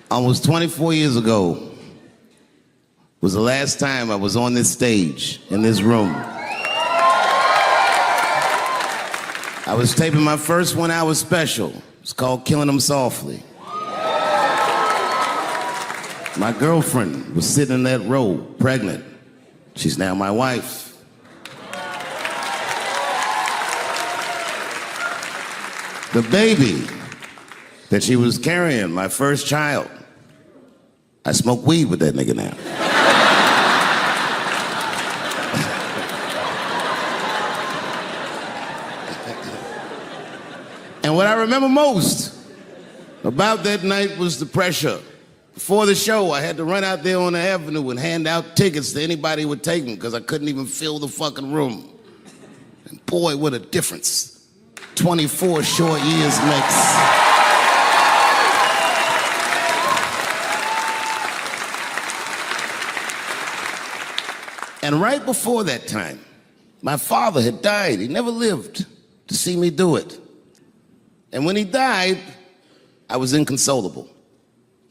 Almost 24 years ago was the last time I was on this stage, in this room. I was taping my first 1 hour special. It's called Killing Them Softly. My girlfriend was sitting in that row, pregnant. She's now my wife. The baby that she was carrying, my first child, I smoke weed with that nigga now. And what I remember most about that night was the pressure. Before the show, I had to run out there on the avenue and hand out tickets to anybody who would take them because I couldn't even fill the fucking room. And boy, what a difference 24 short years makes. And right before that time, my father had died. He never lived to see me do it. And when he died, I was inconsolable.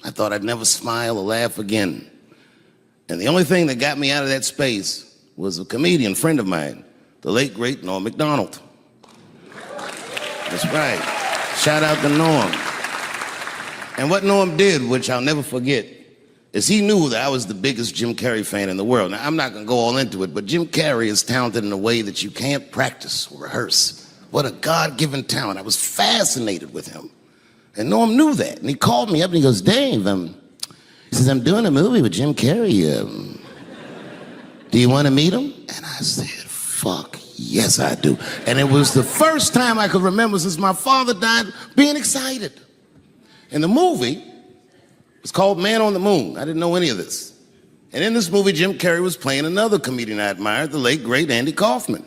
I thought I'd never smile or laugh again. And the only thing that got me out of that space was a comedian friend of mine, the late, great Norm Macdonald. That's right. Shout out to Norm. And what Norm did, which I'll never forget, is he knew that I was the biggest Jim Carrey fan in the world. Now, I'm not going to go all into it, but Jim Carrey is talented in a way that you can't practice or rehearse. What a God-given talent. I was fascinated with him. And Norm knew that. And he called me up and he goes, Dave, he says, I'm doing a movie with Jim Carrey. Do you want to meet him? And I said, fuck, yes, I do. And it was the first time I could remember since my father died being excited. And the movie was called Man on the Moon. I didn't know any of this. And in this movie, Jim Carrey was playing another comedian I admired, the late, great Andy Kaufman.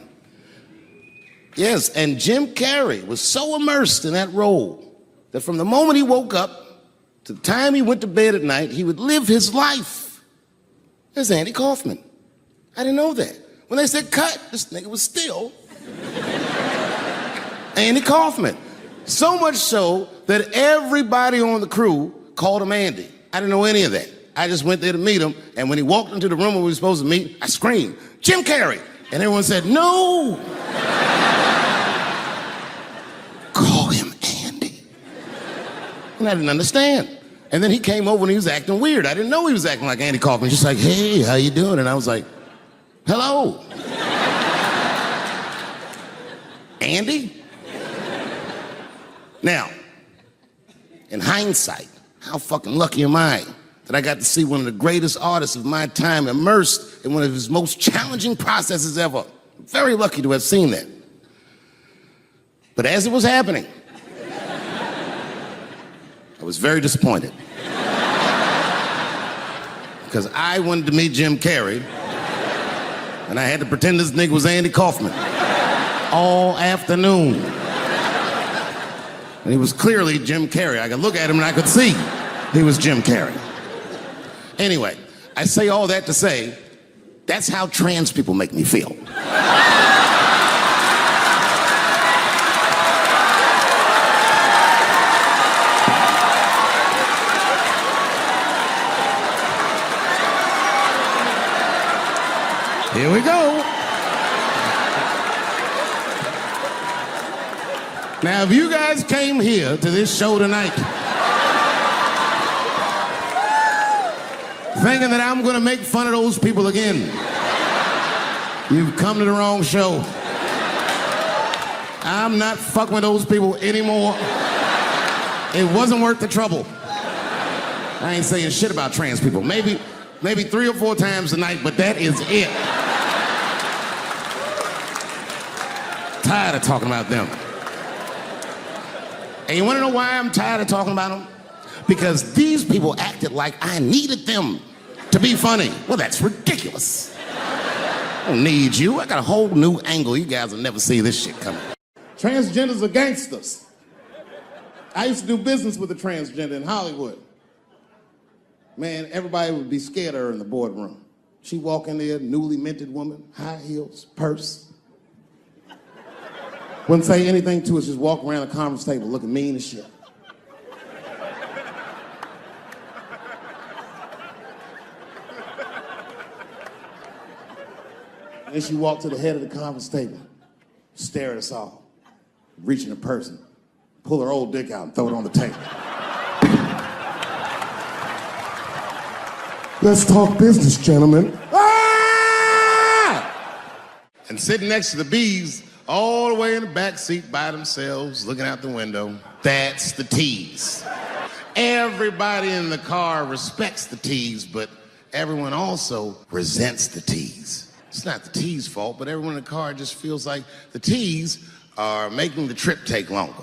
Yes, and Jim Carrey was so immersed in that role that from the moment he woke up to the time he went to bed at night, he would live his life as Andy Kaufman. I didn't know that. When they said cut, this nigga was still Andy Kaufman. So much so that everybody on the crew called him Andy. I didn't know any of that. I just went there to meet him, and when he walked into the room where we were supposed to meet, I screamed, Jim Carrey! And everyone said, no! Call him Andy. And I didn't understand. And then he came over and he was acting weird. I didn't know he was acting like Andy Kaufman. Just like, hey, how you doing? And I was like, hello. Andy? Now, in hindsight, how fucking lucky am I that I got to see one of the greatest artists of my time immersed in one of his most challenging processes ever. I'm very lucky to have seen that. But as it was happening, I was very disappointed. Because I wanted to meet Jim Carrey, and I had to pretend this nigga was Andy Kaufman all afternoon. And he was clearly Jim Carrey. I could look at him and I could see he was Jim Carrey. Anyway, I say all that to say, that's how trans people make me feel. Here we go. Now, if you guys came here to this show tonight thinking that I'm gonna make fun of those people again, you've come to the wrong show. I'm not fucking with those people anymore. It wasn't worth the trouble. I ain't saying shit about trans people. Maybe 3 or 4 times a night, but that is it. Tired of talking about them. And you wanna know why I'm tired of talking about them? Because these people acted like I needed them to be funny. Well, that's ridiculous. I don't need you. I got a whole new angle. You guys will never see this shit coming. Transgenders are gangsters. I used to do business with a transgender in Hollywood. Man, everybody would be scared of her in the boardroom. She'd walk in there, newly minted woman, high heels, purse. Wouldn't say anything to us, just walk around the conference table looking mean as shit. And then she walked to the head of the conference table, stare at us all, reach in her purse, and pull her old dick out and throw it on the table. Let's talk business, gentlemen. Ah! And sitting next to the bees, all the way in the back seat by themselves, looking out the window, that's the T's. Everybody in the car respects the T's, but everyone also resents the T's. It's not the T's' fault, but everyone in the car just feels like the T's are making the trip take longer.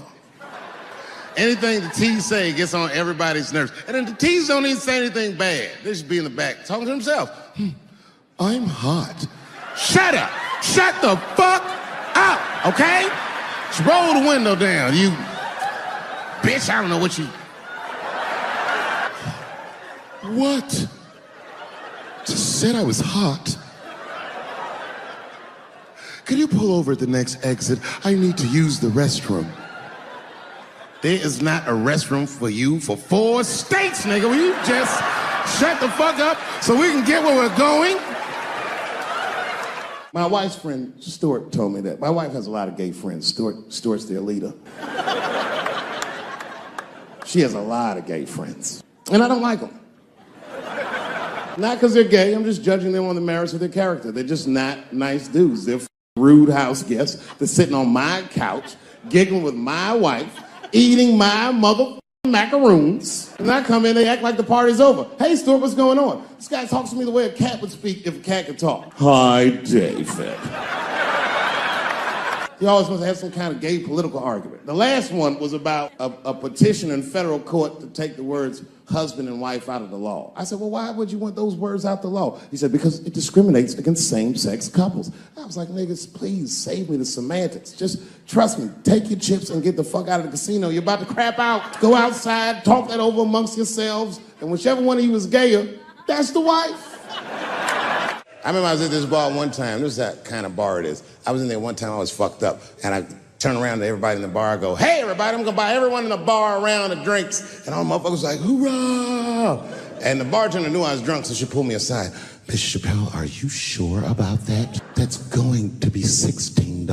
Anything the T's say gets on everybody's nerves. And then the T's don't even say anything bad. They just be in the back talking to themselves. I'm hot. Shut up. Shut the fuck up, okay? Just roll the window down, you bitch. I don't know what you... What? Just said I was hot. Could you pull over at the next exit? I need to use the restroom. There is not a restroom for you for 4 states, nigga. Will you just shut the fuck up so we can get where we're going? My wife's friend, Stuart, told me that. My wife has a lot of gay friends. Stuart's their leader. She has a lot of gay friends. And I don't like them. Not because they're gay, I'm just judging them on the merits of their character. They're just not nice dudes. They're rude house guests. They're sitting on my couch, giggling with my wife, eating my mother macaroons. And I come in, they act like the party's over. Hey, Stuart, what's going on? This guy talks to me the way a cat would speak if a cat could talk. Hi, David. He always wants to have some kind of gay political argument. The last one was about a petition in federal court to take the words husband and wife out of the law. I said, well, why would you want those words out the law? He said, because it discriminates against same-sex couples. I was like, niggas, please save me the semantics. Just trust me, take your chips and get the fuck out of the casino. You're about to crap out. Go outside, talk that over amongst yourselves, and whichever one of you is gayer, that's the wife. I remember I was at this bar one time. This is that kind of bar it is. I was in there one time, I was fucked up, and I turn around to everybody in the bar, I go, hey, everybody, I'm gonna buy everyone in the bar around the drinks. And all the motherfuckers was like, hoorah! And the bartender knew I was drunk, so she pulled me aside. Miss Chappelle, are you sure about that? That's going to be $16.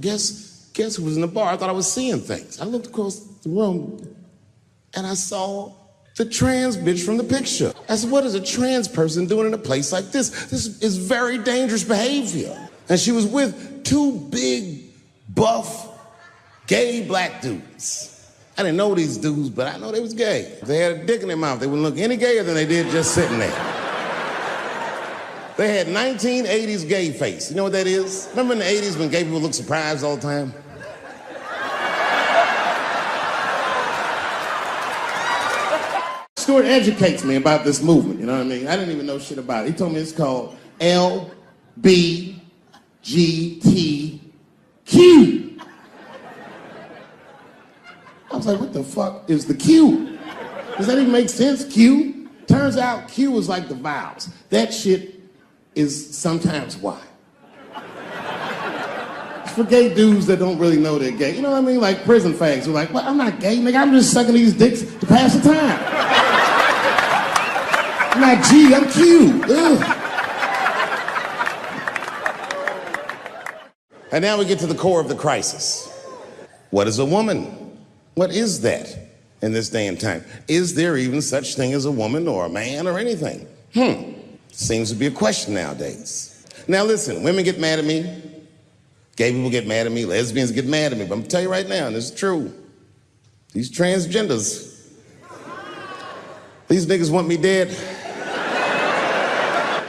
Guess who was in the bar? I thought I was seeing things. I looked across the room, and I saw the trans bitch from the picture. I said, what is a trans person doing in a place like this? This is very dangerous behavior. And she was with 2 big, buff, gay black dudes. I didn't know these dudes, but I know they was gay. If they had a dick in their mouth, they wouldn't look any gayer than they did just sitting there. They had 1980s gay face. You know what that is? Remember in the 80s when gay people looked surprised all the time? Stuart educates me about this movement, you know what I mean? I didn't even know shit about it. He told me it's called LBGTQ. I was like, what the fuck is the Q? Does that even make sense, Q? Turns out Q is like the vowels. That shit is sometimes Y. It's for gay dudes that don't really know they're gay. You know what I mean? Like prison fags who are like, well, I'm not gay, nigga. I'm just sucking these dicks to pass the time. I'm not G, I'm Q. Ugh. And now we get to the core of the crisis. What is a woman? What is that in this day and time? Is there even such thing as a woman or a man or anything? Seems to be a question nowadays. Now listen, women get mad at me. Gay people get mad at me. Lesbians get mad at me. But I'm gonna tell you right now, and this is true. These transgenders, these niggas want me dead.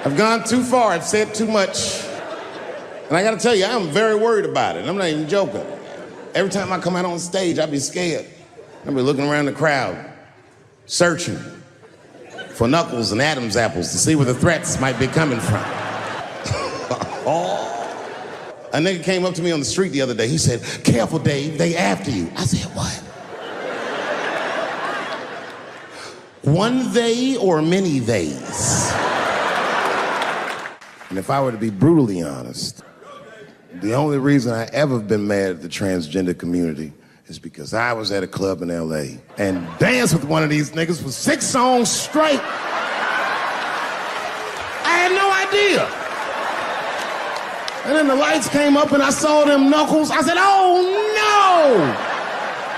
I've gone too far. I've said too much. And I gotta tell you, I'm very worried about it. I'm not even joking. Every time I come out on stage, I be scared. I be looking around the crowd, searching for knuckles and Adam's apples to see where the threats might be coming from. A nigga came up to me on the street the other day. He said, careful, Dave, they after you. I said, what? One they or many theys? And if I were to be brutally honest, the only reason I ever been mad at the transgender community is because I was at a club in LA and danced with one of these niggas for 6 songs straight. I idea. And then the lights came up and I saw them knuckles. I said, oh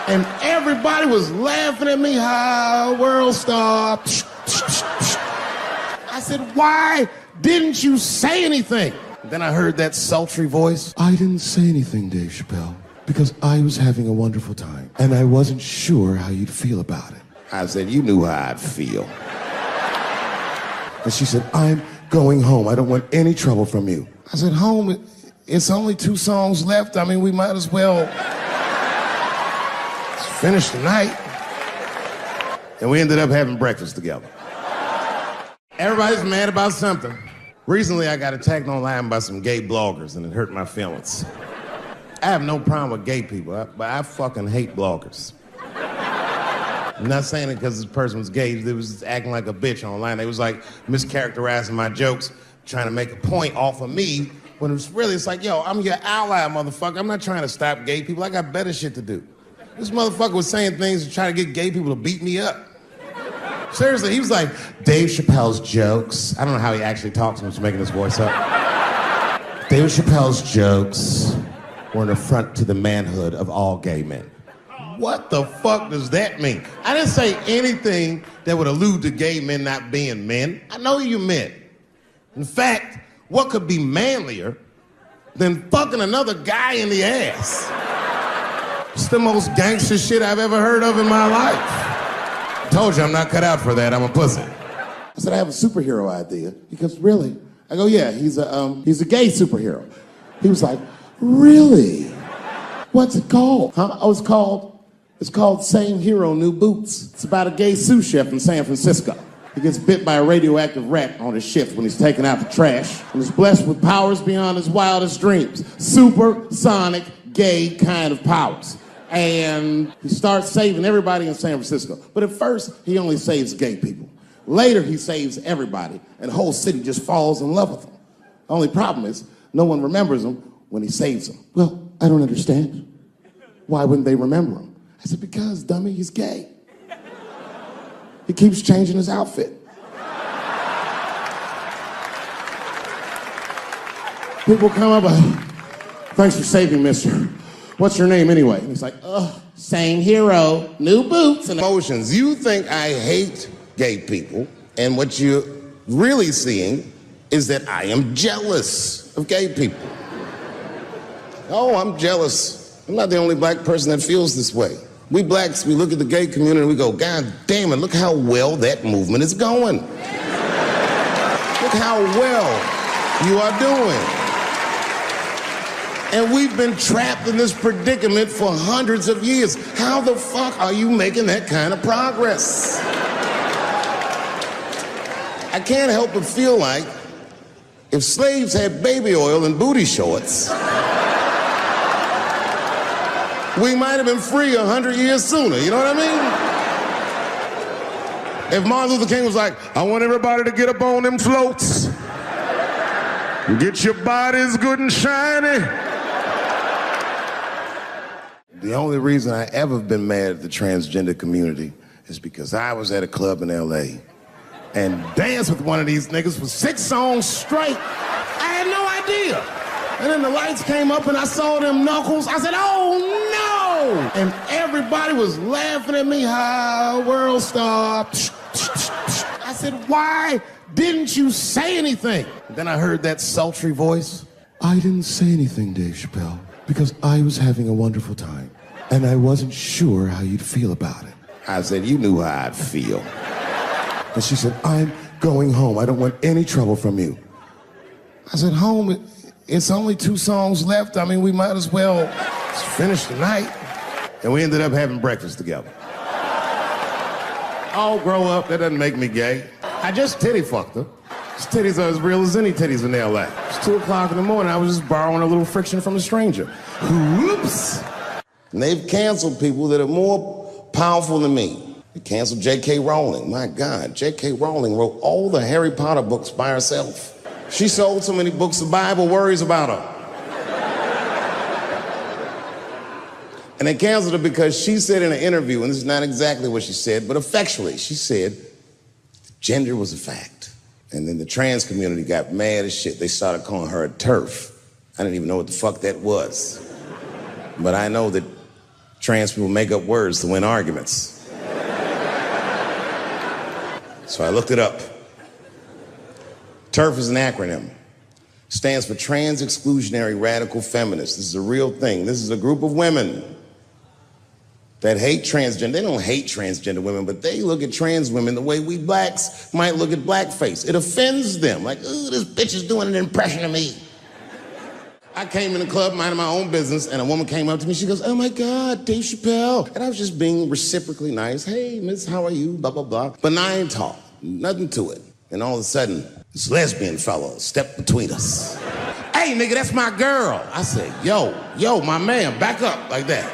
no! And everybody was laughing at me. Hi, world star. I said, why didn't you say anything? Then I heard that sultry voice. I didn't say anything, Dave Chappelle, because I was having a wonderful time, and I wasn't sure how you'd feel about it. I said, you knew how I'd feel. And she said, I'm going home. I don't want any trouble from you. I said, home? It's only 2 songs left. I mean, we might as well finish the night. And we ended up having breakfast together. Everybody's mad about something. Recently, I got attacked online by some gay bloggers, and it hurt my feelings. I have no problem with gay people, but I fucking hate bloggers. I'm not saying it because this person was gay. They was just acting like a bitch online. They was like mischaracterizing my jokes, trying to make a point off of me, when it's like, yo, I'm your ally, motherfucker. I'm not trying to stop gay people. I got better shit to do. This motherfucker was saying things to try to get gay people to beat me up. Seriously, he was like, Dave Chappelle's jokes. I don't know how he actually talks, I'm just making this voice up. Dave Chappelle's jokes were an affront to the manhood of all gay men. What the fuck does that mean? I didn't say anything that would allude to gay men not being men. I know you meant. In fact, what could be manlier than fucking another guy in the ass? It's the most gangster shit I've ever heard of in my life. Told you I'm not cut out for that. I'm a pussy. I said, I have a superhero idea. He goes, really? I go, yeah, he's a gay superhero. He was like, really? What's it called? Huh? Oh, it's called Same Hero, New Boots. It's about a gay sous chef in San Francisco. He gets bit by a radioactive rat on his shift when he's taking out the trash, and is blessed with powers beyond his wildest dreams. Supersonic, gay kind of powers. And he starts saving everybody in San Francisco. But at first, he only saves gay people. Later, he saves everybody, and the whole city just falls in love with him. The only problem is, no one remembers him when he saves them. Well, I don't understand. Why wouldn't they remember him? I said, because, dummy, he's gay. He keeps changing his outfit. People come up, thanks for saving, mister. What's your name anyway? And he's like, same hero, new boots and emotions. You think I hate gay people, and what you're really seeing is that I am jealous of gay people. Oh, I'm jealous. I'm not the only black person that feels this way. We blacks, we look at the gay community and we go, God damn it, look how well that movement is going. Look how well you are doing. And we've been trapped in this predicament for hundreds of years. How the fuck are you making that kind of progress? I can't help but feel like if slaves had baby oil and booty shorts, we might have been free 100 years sooner, you know what I mean? If Martin Luther King was like, I want everybody to get up on them floats, get your bodies good and shiny. The only reason I ever been mad at the transgender community is because I was at a club in LA and danced with one of these niggas for 6 songs straight. I had no idea. And then the lights came up and I saw them knuckles. I said, oh no! And everybody was laughing at me. Hi, world star. I said, why didn't you say anything? Then I heard that sultry voice. I didn't say anything, Dave Chappelle, because I was having a wonderful time, and I wasn't sure how you'd feel about it. I said, you knew how I'd feel. And she said, I'm going home. I don't want any trouble from you. I said, home? It's only 2 songs left. I mean, we might as well finish the night. And we ended up having breakfast together. I'll grow up. That doesn't make me gay. I just titty fucked her. His titties are as real as any titties in LA. It's 2 o'clock in the morning. I was just borrowing a little friction from a stranger. Whoops. And they've canceled people that are more powerful than me. They canceled J.K. Rowling. My God, J.K. Rowling wrote all the Harry Potter books by herself. She sold so many books, the Bible worries about her. And they canceled her because she said in an interview, and this is not exactly what she said, but effectually, she said, gender was a fact. And then the trans community got mad as shit. They started calling her a TERF. I didn't even know what the fuck that was. But I know that trans people make up words to win arguments. So I looked it up. TERF is an acronym. Stands for Trans Exclusionary Radical Feminists. This is a real thing. This is a group of women that hate transgender. They don't hate transgender women, but they look at trans women the way we blacks might look at blackface. It offends them. Like, ooh, this bitch is doing an impression of me. I came in the club minding my own business, and a woman came up to me. She goes, oh my God, Dave Chappelle. And I was just being reciprocally nice. Hey, miss, how are you? Blah, blah, blah. But I ain't talk. Nothing to it. And all of a sudden, this lesbian fellow stepped between us. Hey, nigga, that's my girl. I said, yo, my man, back up like that.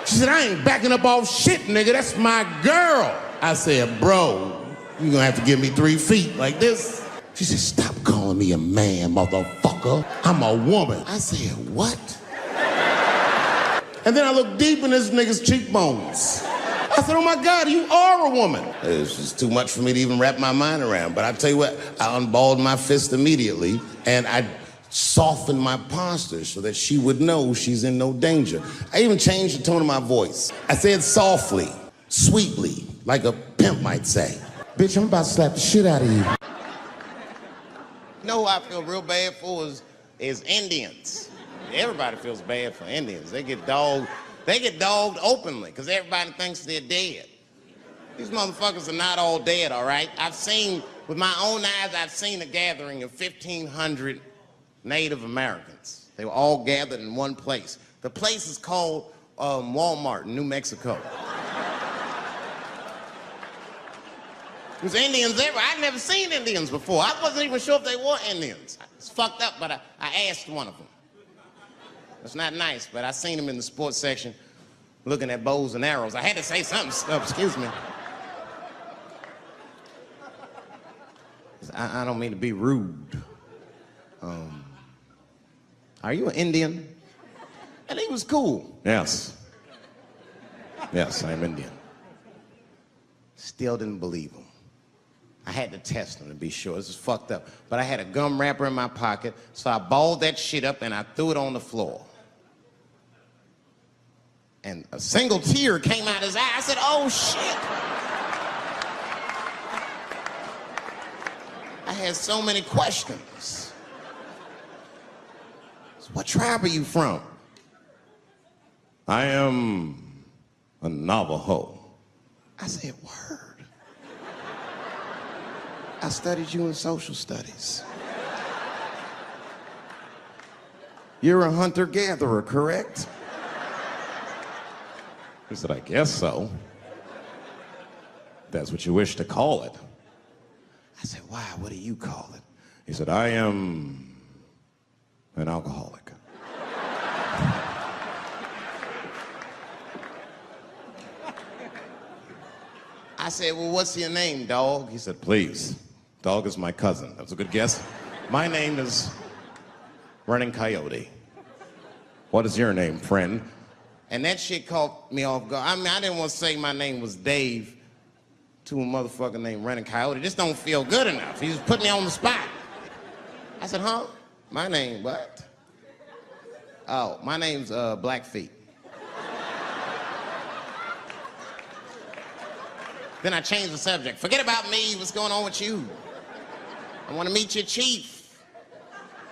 She said, I ain't backing up off shit, nigga. That's my girl. I said, bro, you're gonna have to give me 3 feet like this. She said, stop calling me a man, motherfucker. I'm a woman. I said, what? And then I looked deep in this nigga's cheekbones. I said, oh my God, you are a woman. It was just too much for me to even wrap my mind around. But I tell you what, I unballed my fist immediately, and I softened my posture so that she would know she's in no danger. I even changed the tone of my voice. I said softly, sweetly, like a pimp might say. Bitch, I'm about to slap the shit out of you. You know who I feel real bad for is Indians. Everybody feels bad for Indians. They get dogged openly because everybody thinks they're dead. These motherfuckers are not all dead, all right? With my own eyes, I've seen a gathering of 1,500 Native Americans. They were all gathered in one place. The place is called Walmart in New Mexico. There's Indians everywhere. I'd never seen Indians before. I wasn't even sure if they were Indians. It's fucked up, but I asked one of them. It's not nice, but I seen them in the sports section looking at bows and arrows. I had to say something. Excuse me. I don't mean to be rude. Are you an Indian? And he was cool. Yes. Yes, I'm Indian. Still didn't believe him. I had to test him to be sure. This is fucked up. But I had a gum wrapper in my pocket, so I balled that shit up and I threw it on the floor. And a single tear came out his eye. I said, oh shit. I had so many questions. What tribe are you from? I am a Navajo. I said, word. I studied you in social studies. You're a hunter-gatherer, correct? He said, I guess so. That's what you wish to call it. I said, why? What do you call it? He said, I am an alcoholic. I said, well, what's your name, dog? He said, please. Dog is my cousin. That was a good guess. My name is Running Coyote. What is your name, friend? And that shit caught me off guard. I mean, I didn't want to say my name was Dave to a motherfucker named Running Coyote. This don't feel good enough. He just put me on the spot. I said, huh? My name, what? Oh, my name's Blackfeet. Then I changed the subject. Forget about me. What's going on with you? I want to meet your chief.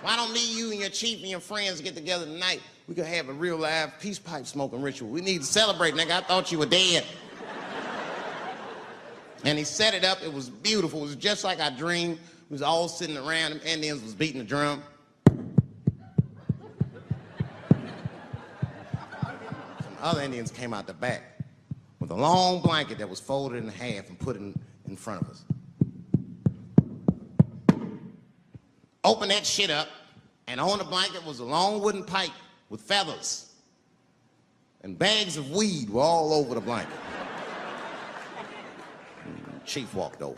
Why don't me, you, and your chief and your friends get together tonight? We could have a real live peace pipe smoking ritual. We need to celebrate, nigga. I thought you were dead. And he set it up. It was beautiful. It was just like I dreamed. We was all sitting around. Them Indians was beating the drum. Some other Indians came out the back with a long blanket that was folded in half and put in front of us. Open that shit up, and on the blanket was a long wooden pipe with feathers. And bags of weed were all over the blanket. And Chief walked over.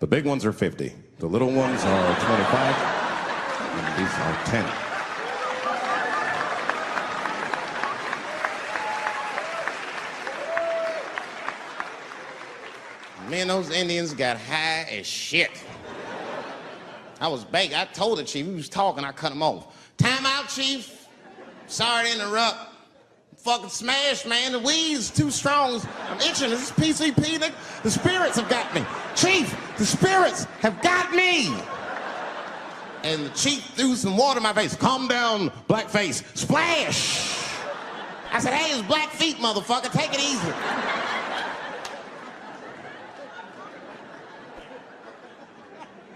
The big ones are 50. The little ones are 25. And these are 10. Me and those Indians got high as shit. I was baked. I told the chief, he was talking, I cut him off. Time out, chief. Sorry to interrupt. Fucking smashed, man. The weed's too strong. I'm itching. This is PCP. The spirits have got me. Chief, the spirits have got me. And the chief threw some water in my face. Calm down, blackface. Splash. I said, hey, it's black feet, motherfucker. Take it easy.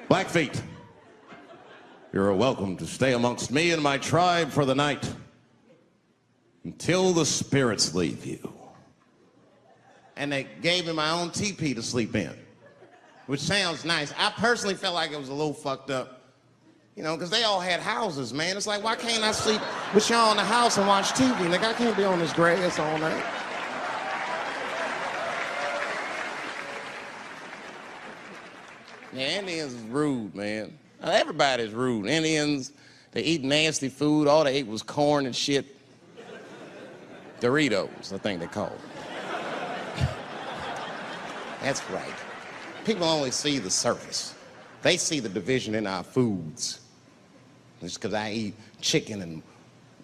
Blackfeet, you're welcome to stay amongst me and my tribe for the night until the spirits leave you. And they gave me my own teepee to sleep in, which sounds nice. I personally felt like it was a little fucked up, you know, because they all had houses, man. It's like, why can't I sleep with y'all in the house and watch TV? Like, I can't be on this grass all night. Yeah, Indians is rude, man. Everybody's rude. Indians, they eat nasty food. All they ate was corn and shit. Doritos, I think they call it. That's right. People only see the surface. They see the division in our foods. It's because I eat chicken and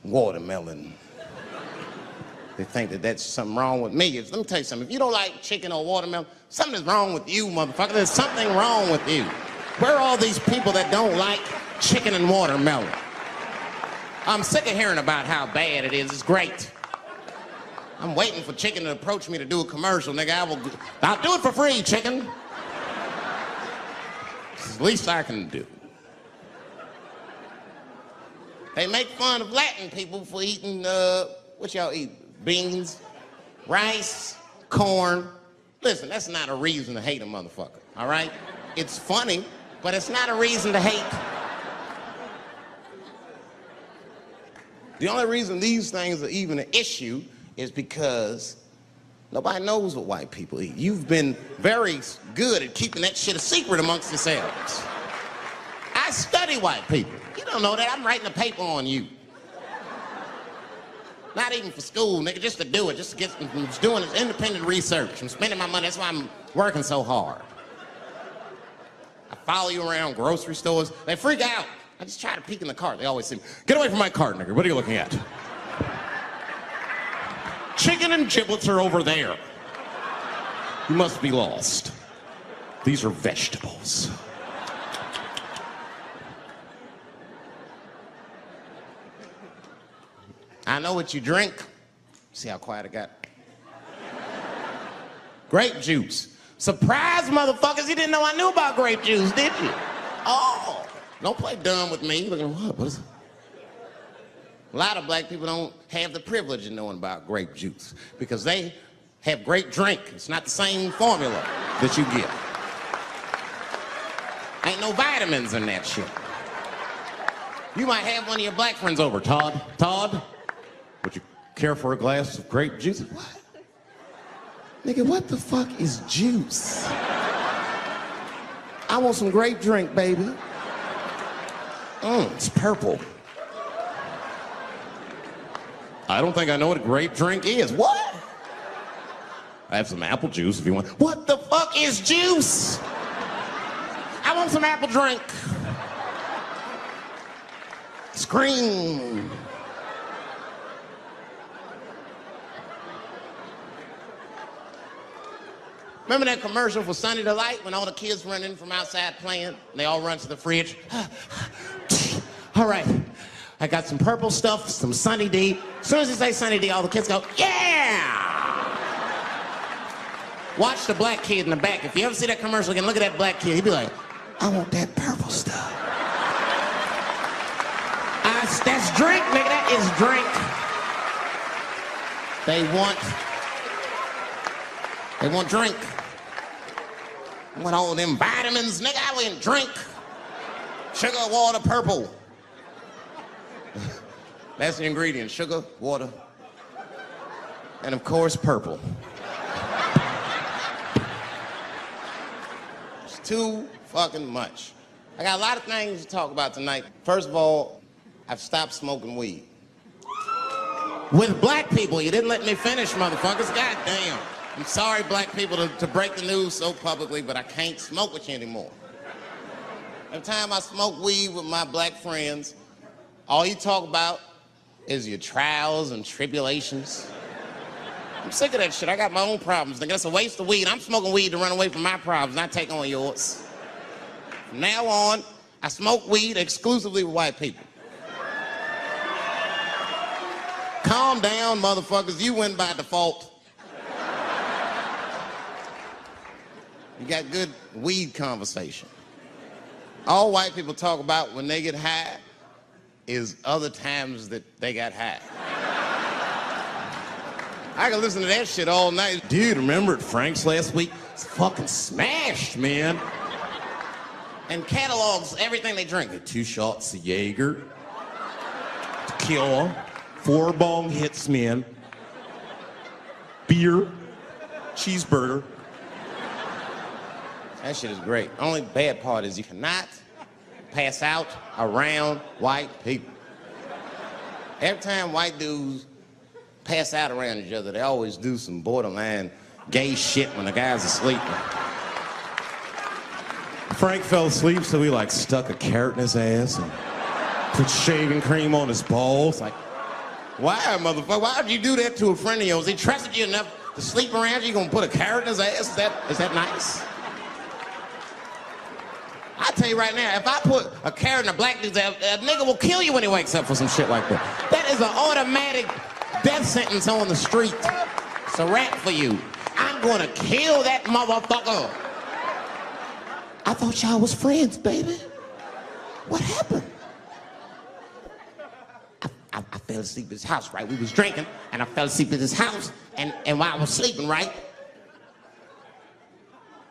watermelon. They think that that's something wrong with me. Let me tell you something. If you don't like chicken or watermelon, something is wrong with you, motherfucker. There's something wrong with you. Where are all these people that don't like chicken and watermelon? I'm sick of hearing about how bad it is. It's great. I'm waiting for chicken to approach me to do a commercial, nigga. I'll do it for free, chicken. It's the least I can do. They make fun of Latin people for eating, what y'all eat? Beans, rice, corn. Listen, that's not a reason to hate a motherfucker, all right? It's funny, but it's not a reason to hate. The only reason these things are even an issue is because nobody knows what white people eat. You've been very good at keeping that shit a secret amongst yourselves. I study white people. You don't know that. I'm writing a paper on you. Not even for school, nigga, just to do it, just to get, I'm just doing this independent research. I'm spending my money, that's why I'm working so hard. I follow you around grocery stores. They freak out. I just try to peek in the cart. They always say, get away from my cart, nigga. What are you looking at? Chicken and giblets are over there. You must be lost. These are vegetables. I know what you drink. See how quiet I got? Grape juice. Surprise, motherfuckers, you didn't know I knew about grape juice, did you? Oh, don't play dumb with me. Looking, what is it? A lot of black people don't have the privilege of knowing about grape juice because they have grape drink. It's not the same formula that you get. Ain't no vitamins in that shit. You might have one of your black friends over. Todd, would you care for a glass of grape juice? What? Nigga, what the fuck is juice? I want some grape drink, baby. It's purple. I don't think I know what a grape drink is. What? I have some apple juice if you want. What the fuck is juice? I want some apple drink. Scream. Remember that commercial for Sunny Delight when all the kids run in from outside playing and they all run to the fridge? All right, I got some purple stuff, some Sunny D. As soon as you say Sunny D, all the kids go, yeah! Watch the black kid in the back. If you ever see that commercial again, look at that black kid. He'd be like, I want that purple stuff. That's drink, nigga, that is drink. They want drink. I want all them vitamins, nigga, I want drink. Sugar, water, purple. That's the ingredient, sugar, water, and of course, purple. It's too fucking much. I got a lot of things to talk about tonight. First of all, I've stopped smoking weed. With black people, you didn't let me finish, motherfuckers, goddamn. I'm sorry, black people, to break the news so publicly, but I can't smoke with you anymore. Every time I smoke weed with my black friends, all you talk about is your trials and tribulations. I'm sick of that shit. I got my own problems. Nigga, that's a waste of weed. I'm smoking weed to run away from my problems, not take on yours. From now on, I smoke weed exclusively with white people. Calm down, motherfuckers. You win by default. You got good weed conversation. All white people talk about when they get high is other times that they got high. I can listen to that shit all night. Dude, remember at Frank's last week? It's fucking smashed, man. And catalogs everything they drink. 2 shots of Jaeger, tequila, 4 bong hits, man, beer, cheeseburger. That shit is great. Only bad part is you cannot pass out around white people. Every time white dudes pass out around each other, they always do some borderline gay shit when the guy's asleep. Frank fell asleep, so he like stuck a carrot in his ass and put shaving cream on his balls. Like, why, motherfucker? Why would you do that to a friend of yours? He trusted you enough to sleep around you. You gonna put a carrot in his ass? Is that nice? I tell you right now, if I put a carrot in a black dude's ass, a nigga will kill you when he wakes up for some shit like that. That is an automatic death sentence on the street. It's a rap for you. I'm gonna kill that motherfucker. I thought y'all was friends, baby. What happened? I fell asleep at his house, right? We was drinking, and I fell asleep at his house, and while I was sleeping, right?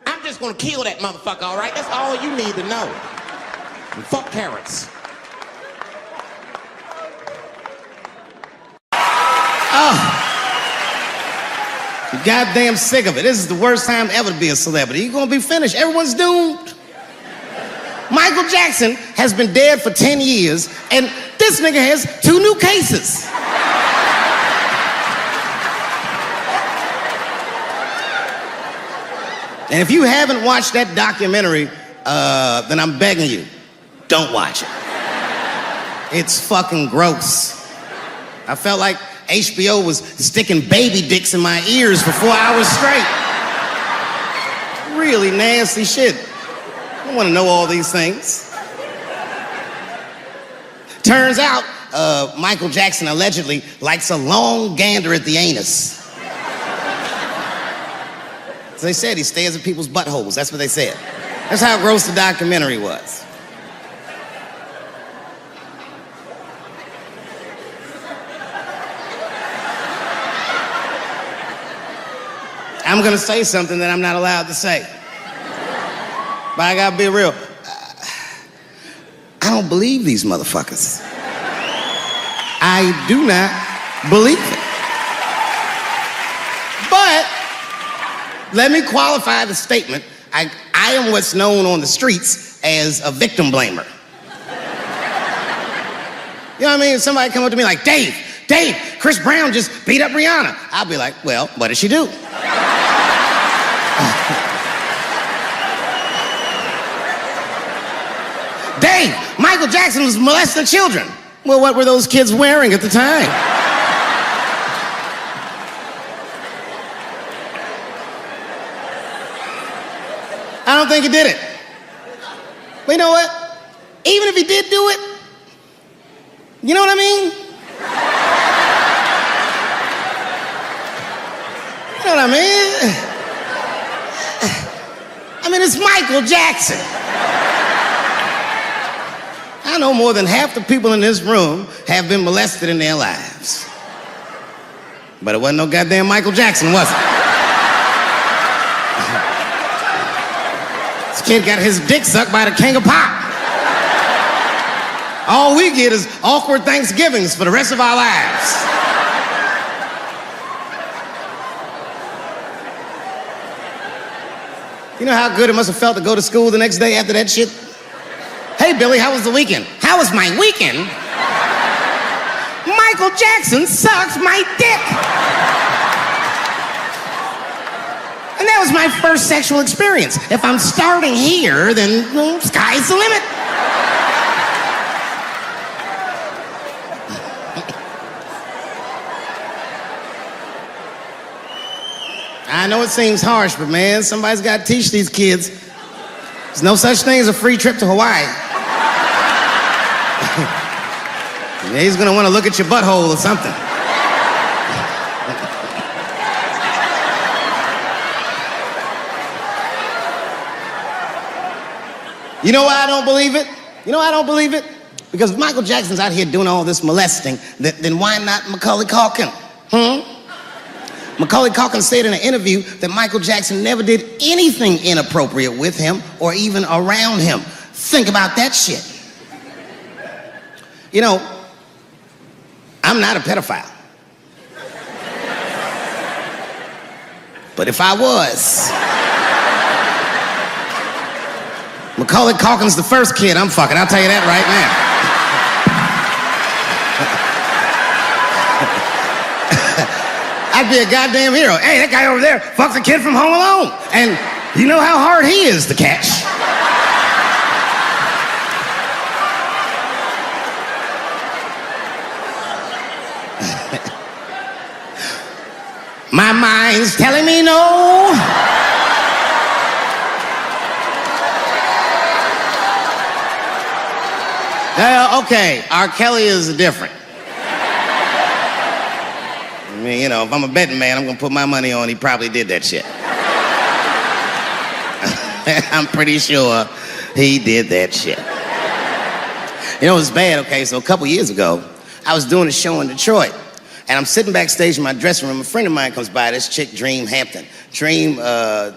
I'm just gonna kill that motherfucker, all right? That's all you need to know. And fuck carrots. I'm goddamn sick of it. This is the worst time ever to be a celebrity. You're gonna be finished. Everyone's doomed. Michael Jackson has been dead for 10 years, and this nigga has 2 new cases. And if you haven't watched that documentary, then I'm begging you, don't watch it. It's fucking gross. I felt like HBO was sticking baby dicks in my ears for 4 hours straight. Really nasty shit. I don't want to know all these things. Turns out, Michael Jackson allegedly likes a long gander at the anus. As they said, he stares at people's buttholes. That's what they said. That's how gross the documentary was. I'm gonna say something that I'm not allowed to say. But I gotta be real. I don't believe these motherfuckers. I do not believe it. But let me qualify the statement. I am what's known on the streets as a victim blamer. You know what I mean? Somebody come up to me like, Dave, Chris Brown just beat up Rihanna. I'll be like, well, what did she do? Dave, Michael Jackson was molesting children. Well, what were those kids wearing at the time? I don't think he did it. But you know what? Even if he did do it, you know what I mean? You know what I mean? I mean, it's Michael Jackson. I know more than half the people in this room have been molested in their lives. But it wasn't no goddamn Michael Jackson, was it? This kid got his dick sucked by the king of pop. All we get is awkward Thanksgivings for the rest of our lives. You know how good it must have felt to go to school the next day after that shit? Hey, Billy, how was the weekend? How was my weekend? Michael Jackson sucks my dick. And that was my first sexual experience. If I'm starting here, then sky's the limit. I know it seems harsh, but man, somebody's got to teach these kids. There's no such thing as a free trip to Hawaii. He's gonna want to look at your butthole or something. You know why I don't believe it? You know why I don't believe it? Because if Michael Jackson's out here doing all this molesting, then why not Macaulay Culkin? Macaulay Culkin said in an interview that Michael Jackson never did anything inappropriate with him or even around him. Think about that shit. You know, I'm not a pedophile. But if I was, Macaulay Culkin's the first kid I'm fucking, I'll tell you that right now. I'd be a goddamn hero. Hey, that guy over there fucks a kid from Home Alone. And you know how hard he is to catch. My mind's telling me no. Okay, R. Kelly is different. I mean, you know, if I'm a betting man, I'm gonna put my money on he probably did that shit. I'm pretty sure he did that shit. You know, it was bad, okay, so a couple years ago, I was doing a show in Detroit, and I'm sitting backstage in my dressing room. A friend of mine comes by, this chick, Dream Hampton. Dream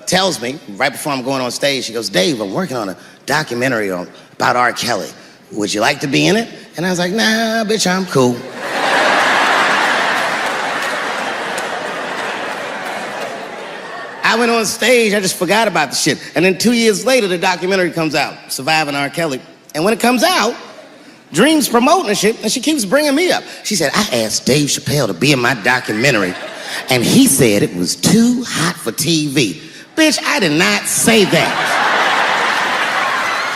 tells me, right before I'm going on stage, she goes, Dave, I'm working on a documentary about R. Kelly. Would you like to be in it? And I was like, nah, bitch, I'm cool. I went on stage, I just forgot about the shit. And then 2 years later, the documentary comes out, Surviving R. Kelly. And when it comes out, Dream's promoting the shit, and she keeps bringing me up. She said, I asked Dave Chappelle to be in my documentary, and he said it was too hot for TV. Bitch, I did not say that.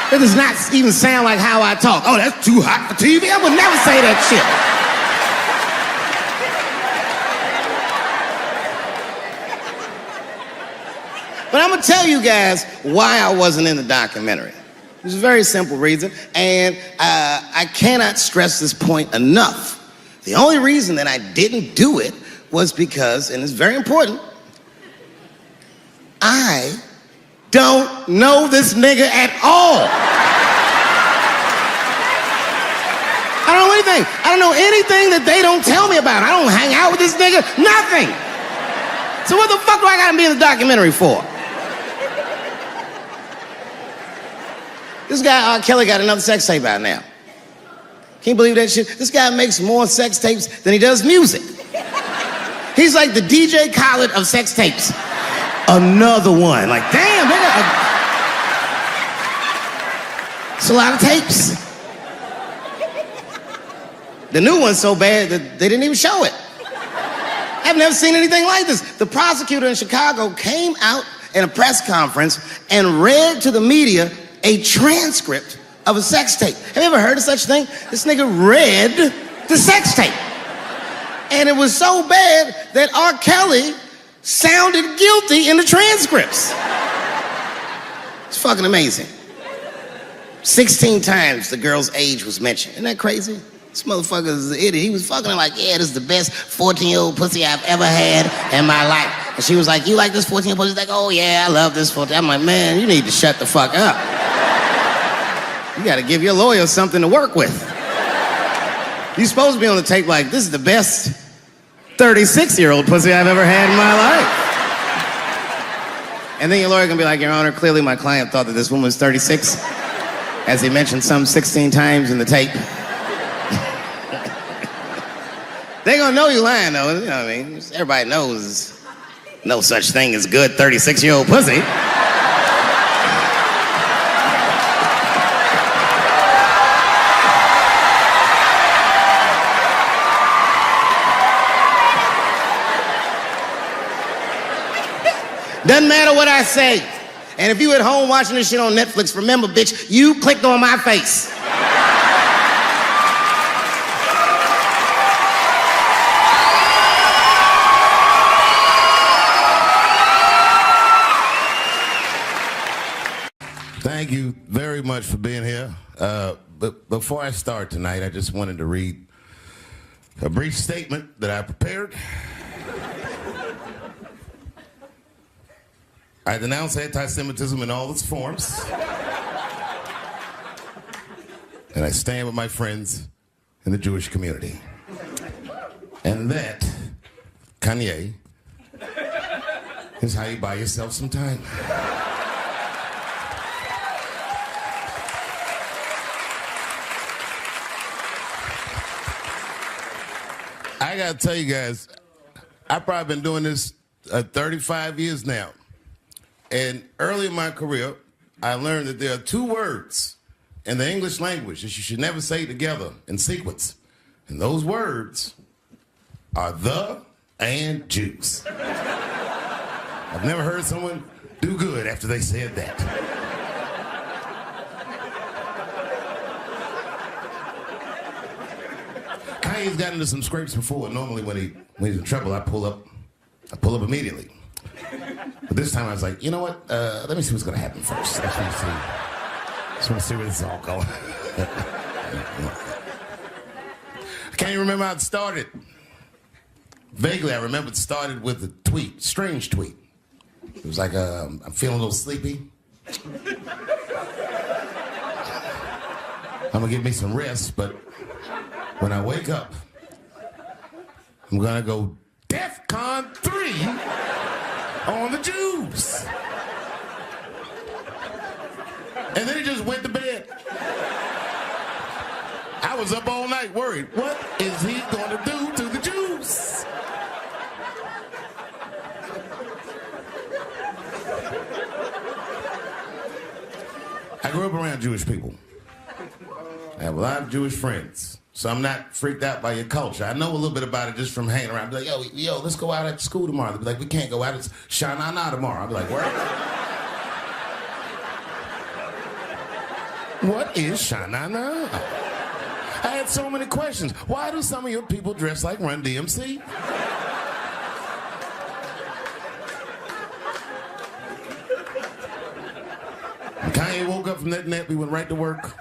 That does not even sound like how I talk. Oh, that's too hot for TV? I would never say that shit. But I'm gonna tell you guys why I wasn't in the documentary. There's a very simple reason, and I cannot stress this point enough. The only reason that I didn't do it was because, and it's very important, I don't know this nigga at all. I don't know anything. I don't know anything that they don't tell me about. I don't hang out with this nigga, nothing. So what the fuck do I gotta be in the documentary for? This guy, R. Kelly, got another sex tape out now. Can you believe that shit? This guy makes more sex tapes than he does music. He's like the DJ Khaled of sex tapes. Another one. Like, damn, nigga. It's a lot of tapes. The new one's so bad that they didn't even show it. I've never seen anything like this. The prosecutor in Chicago came out in a press conference and read to the media a transcript of a sex tape. Have you ever heard of such a thing? This nigga read the sex tape. And it was so bad that R. Kelly sounded guilty in the transcripts. It's fucking amazing. 16 times the girl's age was mentioned. Isn't that crazy? This motherfucker is an idiot. He was fucking her like, yeah, this is the best 14-year-old pussy I've ever had in my life. And she was like, you like this 14-year-old pussy? He's like, oh yeah, I love this 14. I'm like, man, you need to shut the fuck up. You gotta give your lawyer something to work with. You're supposed to be on the tape like, this is the best 36-year-old pussy I've ever had in my life. And then your lawyer gonna be like, Your Honor, clearly my client thought that this woman was 36, as he mentioned some 16 times in the tape. They gonna know you lying though, you know what I mean? Everybody knows no such thing as good 36-year-old pussy. Doesn't matter what I say. And if you at home watching this shit on Netflix, remember, bitch, you clicked on my face. Thank you very much for being here. But before I start tonight, I just wanted to read a brief statement that I prepared. I denounce anti-Semitism in all its forms. And I stand with my friends in the Jewish community. And that, Kanye, is how you buy yourself some time. I gotta tell you guys, I've probably been doing this 35 years now. And early in my career, I learned that there are two words in the English language that you should never say together in sequence. And those words are the and Jews. I've never heard someone do good after they said that. Kanye's gotten into some scrapes before. Normally when he's in trouble, I pull up immediately. But this time I was like, you know what? Let me see what's gonna happen first. Just want to see where this is all going. I can't even remember how it started. Vaguely, I remember it started with a tweet, strange tweet. It was like, I'm feeling a little sleepy. I'm gonna give me some rest, but when I wake up, I'm gonna go DEFCON 3 on the Jews. And then he just went to bed. I was up all night worried. What is he gonna do to the Jews? I grew up around Jewish people. I have a lot of Jewish friends. So I'm not freaked out by your culture. I know a little bit about it just from hanging around. I'll be like, yo, let's go out at school tomorrow. They'll be like, we can't go out. It's Shana tomorrow. I'll be like, what? What is Shana? I had so many questions. Why do some of your people dress like Run DMC? When Kanye woke up from that nap, we went right to work.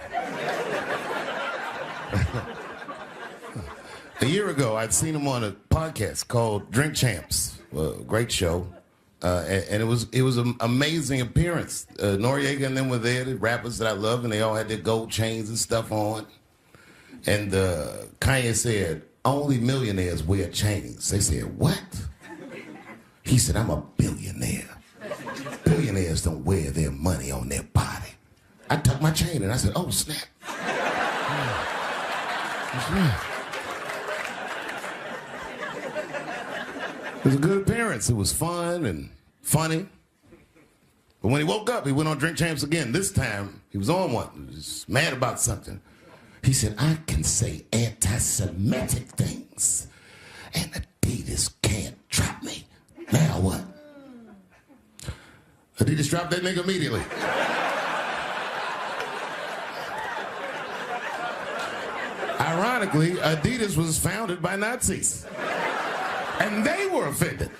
A year ago, I'd seen him on a podcast called Drink Champs, a great show, and it was an amazing appearance. Noriega and them were there, the rappers that I love, and they all had their gold chains and stuff on. And Kanye said, only millionaires wear chains. They said, what? He said, I'm a billionaire. Billionaires don't wear their money on their body. I tucked my chain and I said, oh, snap. That's right. It was a good appearance. It was fun and funny. But when he woke up, he went on Drink Champs again. This time, he was on one. He was mad about something. He said, I can say anti-Semitic things, and Adidas can't trap me. Now what? Adidas dropped that nigga immediately. Ironically, Adidas was founded by Nazis. And they were offended.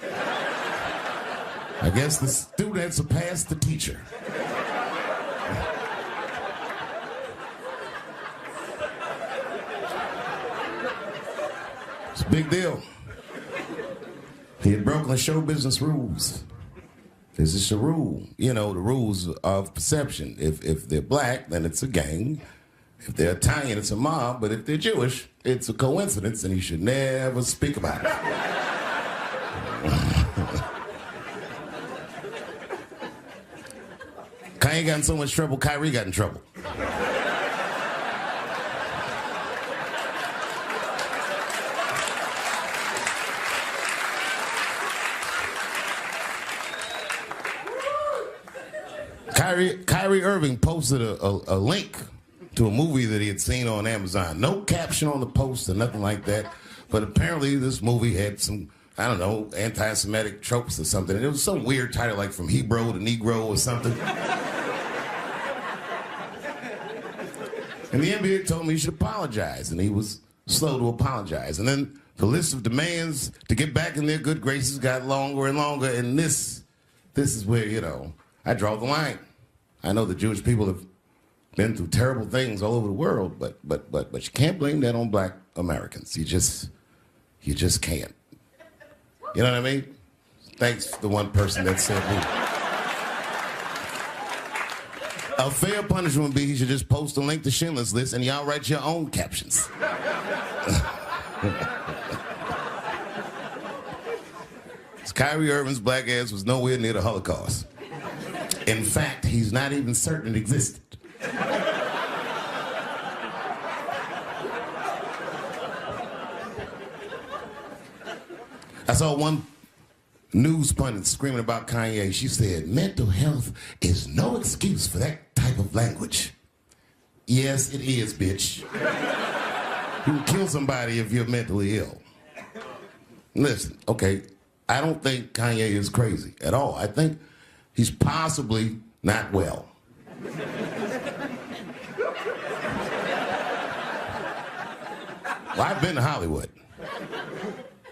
I guess the student surpassed the teacher. It's a big deal. He had broken the show business rules. There's just a rule. You know, the rules of perception. If they're black, then it's a gang. If they're Italian, it's a mob. But if they're Jewish, it's a coincidence, and you should never speak about it. Kanye got in so much trouble, Kyrie got in trouble. Kyrie Irving posted a link to a movie that he had seen on Amazon. No caption on the post or nothing like that, but apparently this movie had some I don't know, anti-Semitic tropes or something. And it was some weird title like From Hebrew to Negro or something. And the NBA told me he should apologize, and he was slow to apologize. And then the list of demands to get back in their good graces got longer and longer, and this is where, you know, I draw the line. I know the Jewish people have been through terrible things all over the world, but you can't blame that on black Americans. You just can't. You know what I mean? Thanks to the one person that said me. A fair punishment would be he should just post a link to Schindler's List and y'all write your own captions. Kyrie Irving's black ass was nowhere near the Holocaust. In fact, he's not even certain it existed. I saw one news pundit screaming about Kanye. She said, mental health is no excuse for that type of language. Yes, it is, bitch. You can kill somebody if you're mentally ill. Listen, okay, I don't think Kanye is crazy at all. I think he's possibly not well. Well, I've been to Hollywood.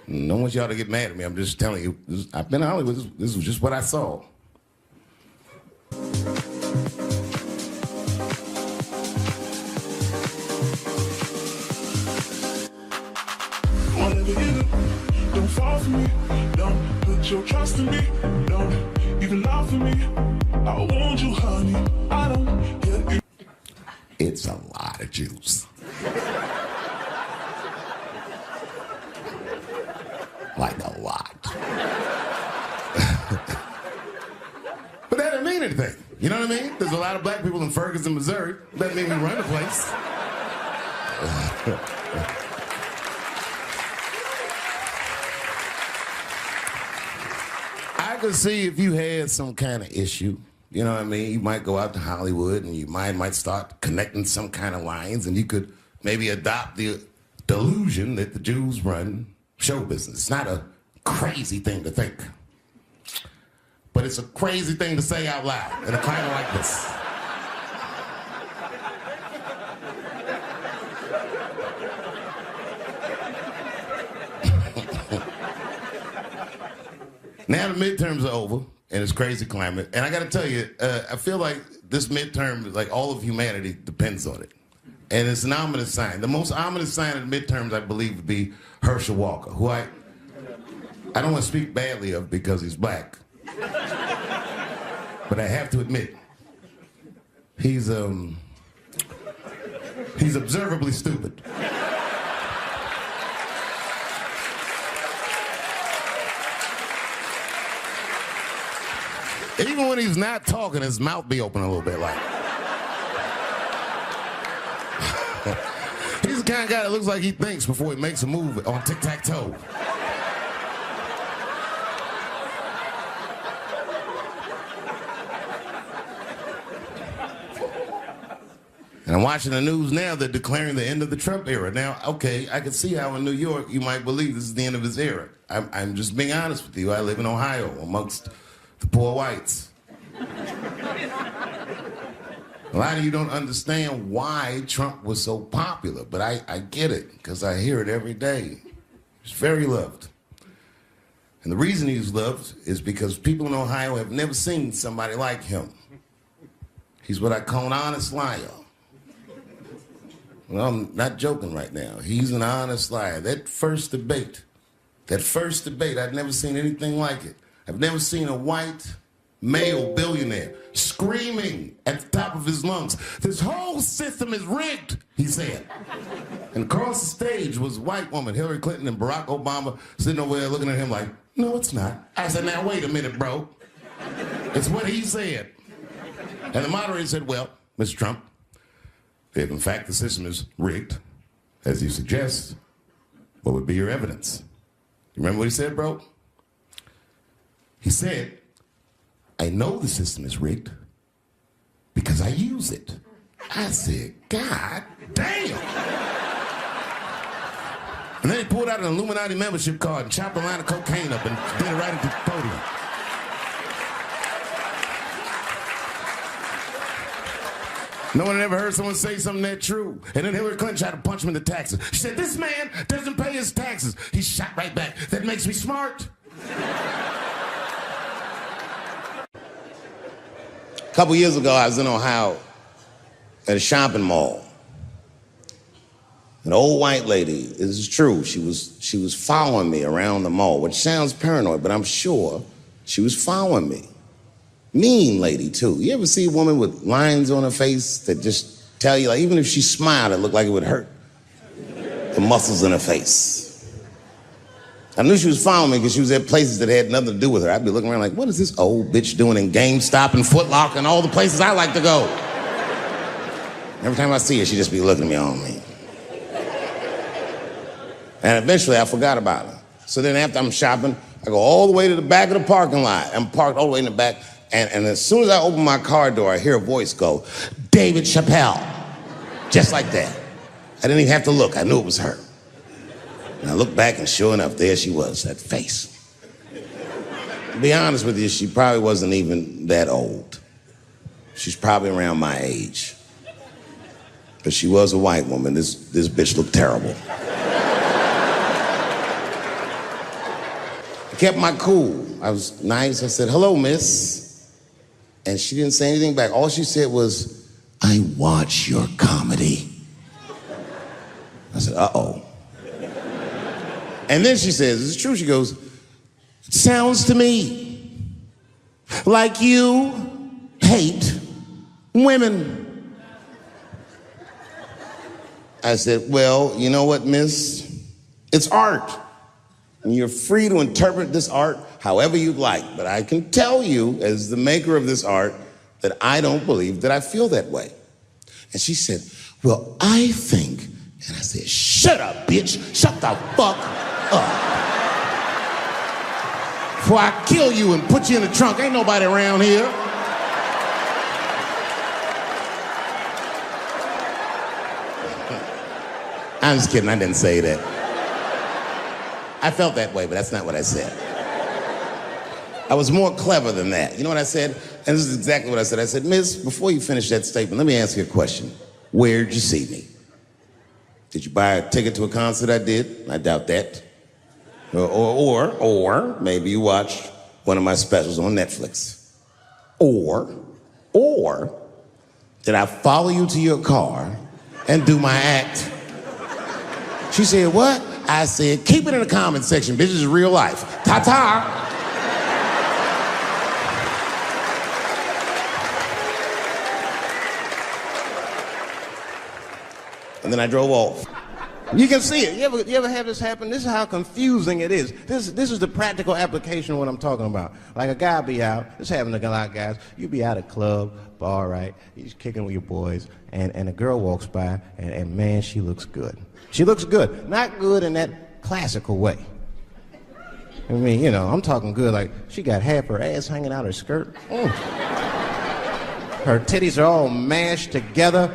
I don't want y'all to get mad at me. I'm just telling you. I've been to Hollywood. This was just what I saw. Whatever you do, don't fall for me. Don't put your trust in me. Don't even lie for me. I want you, honey. I don't get you. It's a lot of juice. Like a lot. But that didn't mean anything. You know what I mean? There's a lot of black people in Ferguson, Missouri. That made me run the place. I could see if you had some kind of issue. You know what I mean? You might go out to Hollywood and you might start connecting some kind of lines, and you could maybe adopt the delusion that the Jews run show business. It's not a crazy thing to think, but it's a crazy thing to say out loud in a climate like this. Now the midterms are over, and it's crazy climate. And I got to tell you, I feel like this midterm, like all of humanity depends on it. And it's an ominous sign. The most ominous sign of the midterms, I believe, would be Herschel Walker, who I don't want to speak badly of because he's black. But I have to admit, he's observably stupid. Even when he's not talking, his mouth be open a little bit like. He's the kind of guy that looks like he thinks before he makes a move on tic-tac-toe. And I'm watching the news now, they're declaring the end of the Trump era. Now, okay, I can see how in New York you might believe this is the end of his era. I'm just being honest with you. I live in Ohio amongst the poor whites. A lot of you don't understand why Trump was so popular, but I get it, because I hear it every day. He's very loved. And the reason he's loved is because people in Ohio have never seen somebody like him. He's what I call an honest liar. Well, I'm not joking right now. He's an honest liar. That first debate, I've never seen anything like it. I've never seen a white male billionaire screaming at the top of his lungs, "This whole system is rigged," he said. And across the stage was a white woman, Hillary Clinton and Barack Obama, sitting over there looking at him like, "No, it's not." I said, "Now, wait a minute, bro. It's what he said." And the moderator said, "Well, Mr. Trump, if in fact the system is rigged, as you suggest, what would be your evidence?" You remember what he said, bro? He said, "I know the system is rigged because I use it." I said, "God damn." And then he pulled out an Illuminati membership card and chopped a line of cocaine up and did it right at the podium. No one had ever heard someone say something that true. And then Hillary Clinton tried to punch him in the taxes. She said, this man doesn't pay his taxes. He shot right back. That makes me smart. A couple years ago, I was in Ohio at a shopping mall. An old white lady, this is true, she was following me around the mall, which sounds paranoid, but I'm sure she was following me. Mean lady, too. You ever see a woman with lines on her face that just tell you, like, even if she smiled, it looked like it would hurt? The muscles in her face. I knew she was following me because she was at places that had nothing to do with her. I'd be looking around like, what is this old bitch doing in GameStop and Foot Locker and all the places I like to go? Every time I see her, she'd just be looking at me on me. And eventually, I forgot about her. So then after I'm shopping, I go all the way to the back of the parking lot. I'm parked all the way in the back. And as soon as I open my car door, I hear a voice go, David Chappelle. Just like that. I didn't even have to look. I knew it was her. And I looked back, and sure enough, there she was, that face. To be honest with you, she probably wasn't even that old. She's probably around my age. But she was a white woman. This bitch looked terrible. I kept my cool. I was nice. I said, hello, miss. And she didn't say anything back. All she said was, I watch your comedy. I said, uh-oh. And then she says, this is true, she goes, it sounds to me like you hate women. I said, well, you know what, miss? It's art. And you're free to interpret this art however you'd like. But I can tell you, as the maker of this art, that I don't believe that I feel that way. And she said, well, I think. And I said, shut up, bitch. Shut the fuck up. Before I kill you and put you in the trunk. Ain't nobody around here. I'm just kidding. I didn't say that. I felt that way, but that's not what I said. I was more clever than that. You know what I said? And this is exactly what I said. I said, miss, before you finish that statement, let me ask you a question. Where'd you see me? Did you buy a ticket to a concert I did? I doubt that. Or maybe you watched one of my specials on Netflix. Or did I follow you to your car and do my act? She said, what? I said, keep it in the comment section, bitch. This is real life. Ta-ta. And then I drove off. You can see it. You ever have this happen? This is how confusing it is. This is the practical application of what I'm talking about. Like a guy be out, this happened to a lot of guys. You be out at a club, bar, right? You're kicking with your boys, and a girl walks by, and man, she looks good. She looks good. Not good in that classical way. I mean, you know, I'm talking good like she got half her ass hanging out her skirt. Her titties are all mashed together,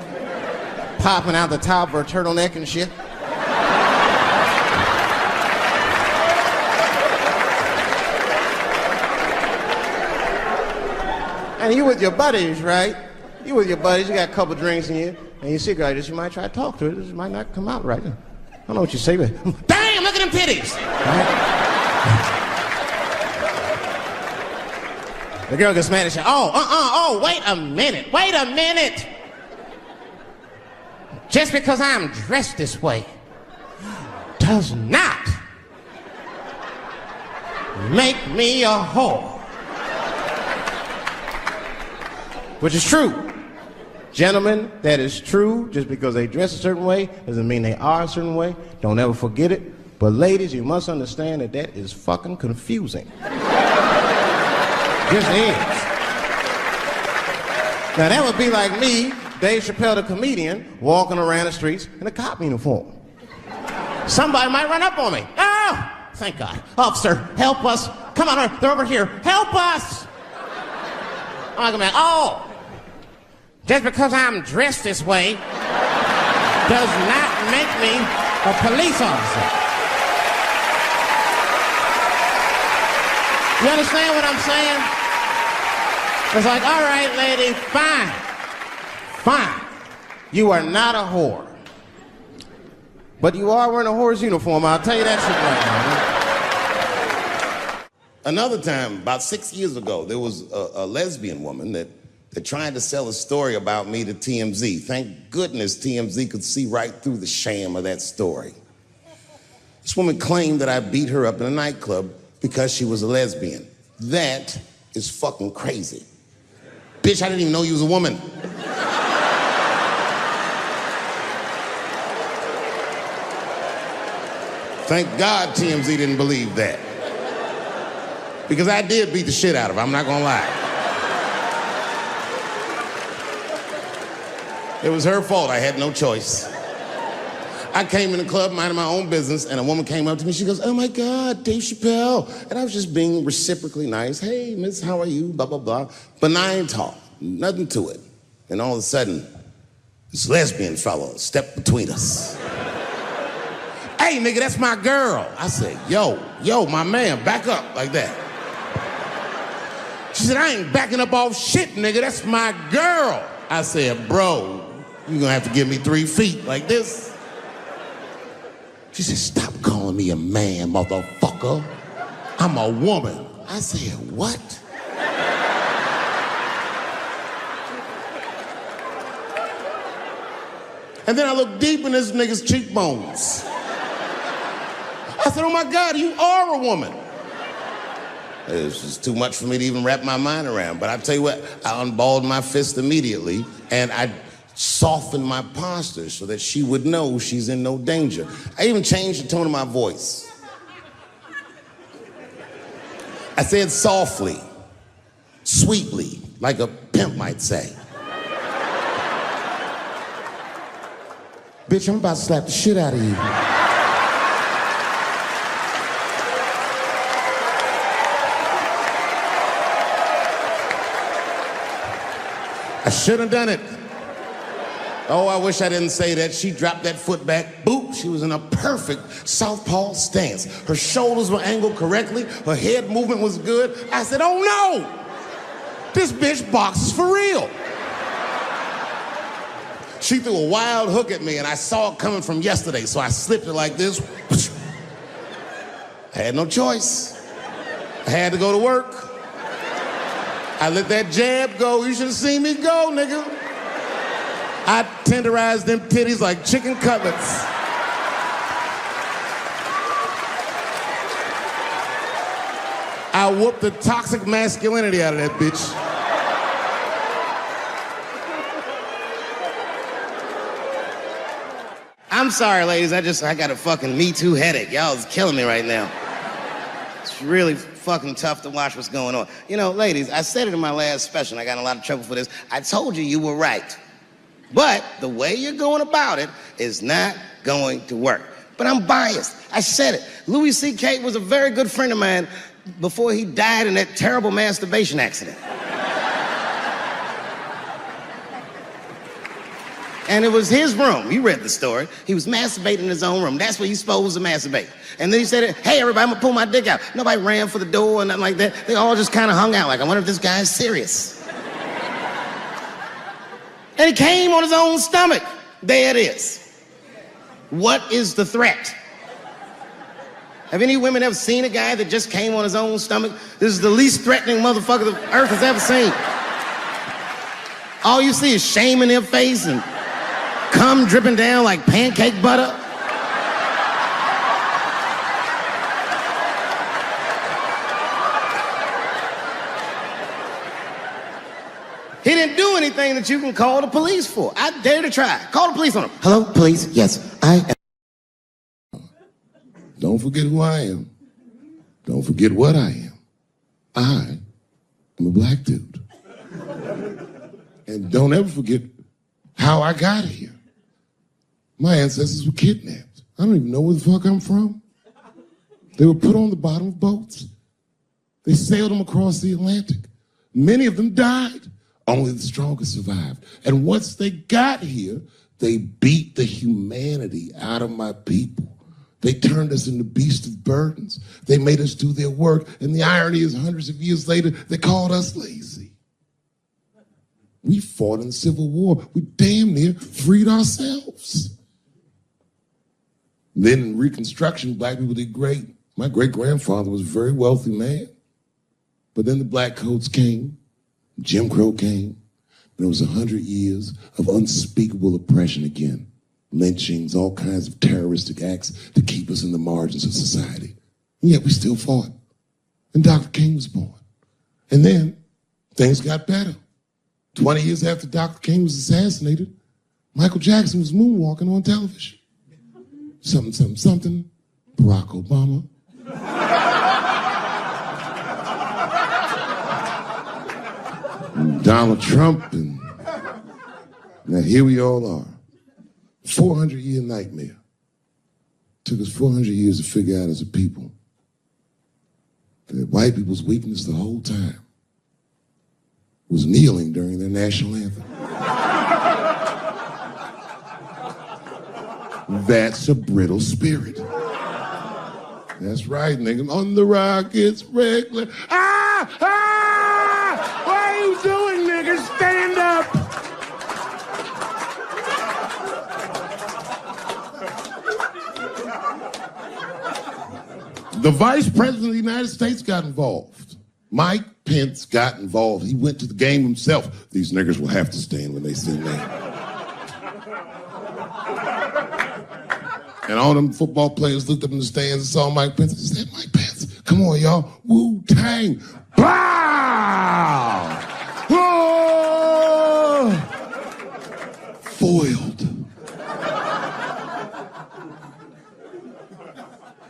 popping out the top of her turtleneck and shit. And you with your buddies, right? You with your buddies, you got a couple drinks in you, and you see a girl like this, you might try to talk to her. This might not come out right. I don't know what you say, but damn, look at them titties! Right? The girl gets mad and says, wait a minute. Just because I'm dressed this way does not make me a whore. Which is true. Gentlemen, that is true. Just because they dress a certain way doesn't mean they are a certain way. Don't ever forget it. But ladies, you must understand that that is fucking confusing. Just is. Now that would be like me, Dave Chappelle the comedian, walking around the streets in a cop uniform. Somebody might run up on me. Oh, thank God. Officer, help us. Come on, they're over here. Help us. I'm gonna be like, oh, just because I'm dressed this way does not make me a police officer. You understand what I'm saying? It's like, all right, lady, fine. Fine. You are not a whore. But you are wearing a whore's uniform, I'll tell you that shit right now. Another time, about 6 years ago, there was a lesbian woman that tried to sell a story about me to TMZ. Thank goodness TMZ could see right through the sham of that story. This woman claimed that I beat her up in a nightclub because she was a lesbian. That is fucking crazy. Bitch, I didn't even know you was a woman. Thank God TMZ didn't believe that. Because I did beat the shit out of her, I'm not gonna lie. It was her fault, I had no choice. I came in the club minding my own business, and a woman came up to me, she goes, oh my God, Dave Chappelle. And I was just being reciprocally nice. Hey, miss, how are you, blah, blah, blah. Benign talk, nothing to it. And all of a sudden, this lesbian fellow stepped between us. Hey, nigga, that's my girl. I said, yo, my man, back up, like that. She said, I ain't backing up off shit, nigga, that's my girl. I said, bro, you're gonna have to give me 3 feet like this. She said, stop calling me a man, motherfucker. I'm a woman. I said, what? And then I looked deep in this nigga's cheekbones. I said, oh my God, you are a woman. It was just too much for me to even wrap my mind around. But I tell you what, I unballed my fist immediately, and I softened my posture so that she would know she's in no danger. I even changed the tone of my voice. I said softly, sweetly, like a pimp might say. Bitch, I'm about to slap the shit out of you. I should have done it. Oh, I wish I didn't say that. She dropped that foot back. Boop. She was in a perfect southpaw stance. Her shoulders were angled correctly. Her head movement was good. I said, oh no! This bitch boxes for real. She threw a wild hook at me and I saw it coming from yesterday, so I slipped it like this. I had no choice. I had to go to work. I let that jab go. You should have seen me go, nigga. I tenderized them titties like chicken cutlets. I whooped the toxic masculinity out of that bitch. I'm sorry, ladies. I got a fucking Me Too headache. Y'all is killing me right now. It's really fucking tough to watch what's going on. You know, ladies, I said it in my last special, and I got in a lot of trouble for this. I told you were right. But the way you're going about it is not going to work. But I'm biased. I said it. Louis C.K. was a very good friend of mine before he died in that terrible masturbation accident. And it was his room. You read the story. He was masturbating in his own room. That's where you're supposed to masturbate. And then he said, hey, everybody, I'm gonna pull my dick out. Nobody ran for the door or nothing like that. They all just kind of hung out like, I wonder if this guy's serious. And he came on his own stomach. There it is. What is the threat? Have any women ever seen a guy that just came on his own stomach? This is the least threatening motherfucker the earth has ever seen. All you see is shame in their face and cum dripping down like pancake butter. He didn't do anything that you can call the police for. I dare to try. Call the police on him. Hello, police? Yes, I am. Don't forget who I am. Don't forget what I am. I am a black dude. And don't ever forget how I got here. My ancestors were kidnapped. I don't even know where the fuck I'm from. They were put on the bottom of boats. They sailed them across the Atlantic. Many of them died. Only the strongest survived. And once they got here, they beat the humanity out of my people. They turned us into beasts of burdens. They made us do their work. And the irony is, hundreds of years later, they called us lazy. We fought in the Civil War. We damn near freed ourselves. Then in Reconstruction, black people did great. My great-grandfather was a very wealthy man. But then the black codes came, Jim Crow came, and it was 100 years of unspeakable oppression again. Lynchings, all kinds of terroristic acts to keep us in the margins of society. And yet we still fought. And Dr. King was born. And then things got better. 20 years after Dr. King was assassinated, Michael Jackson was moonwalking on television. Something, something, something, Barack Obama. And Donald Trump, and now here we all are. 400-year nightmare. Took us 400 years to figure out as a people that white people's weakness the whole time was kneeling during their national anthem. That's a brittle spirit. That's right, nigga. On the rock, it's regular. Ah! Ah! What are you doing, nigga? Stand up! The Vice President of the United States got involved. Mike Pence got involved. He went to the game himself. These niggers will have to stand when they see me. And all them football players looked up in the stands and saw Mike Pence and said, Mike Pence, come on, y'all. Wu-Tang. Bow! Whoa! Foiled.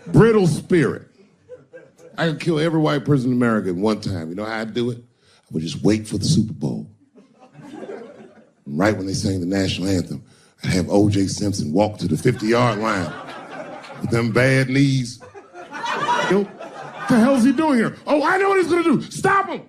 Brittle spirit. I could kill every white person in America at one time. You know how I'd do it? I would just wait for the Super Bowl. And right when they sang the national anthem, I'd have O.J. Simpson walk to the 50-yard line with them bad knees. Yo, what the hell's he doing here? Oh, I know what he's gonna do. Stop him!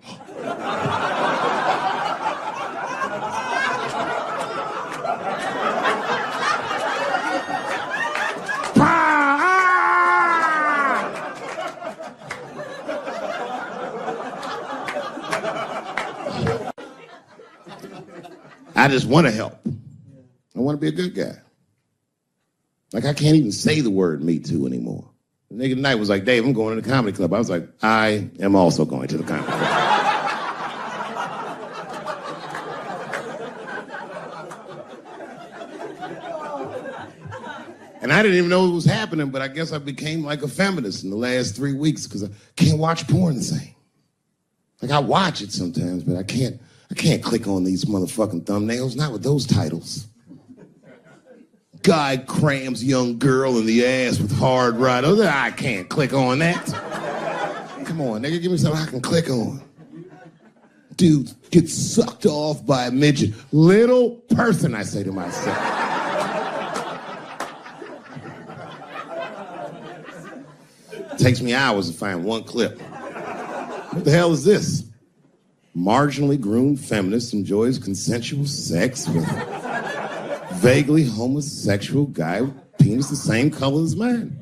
I just want to help. I want to be a good guy. Like, I can't even say the word Me Too anymore. The nigga tonight was like, Dave, I'm going to the comedy club. I was like, I am also going to the comedy club. And I didn't even know it was happening, but I guess I became like a feminist in the last 3 weeks because I can't watch porn the same. Like, I watch it sometimes, but I can't click on these motherfucking thumbnails, not with those titles. Guy crams young girl in the ass with hard right. Oh, I can't click on that. Come on, nigga, give me something I can click on. Dude gets sucked off by a midget. Little person, I say to myself. It takes me hours to find one clip. What the hell is this? Marginally groomed feminist enjoys consensual sex with vaguely homosexual guy with penis the same color as mine.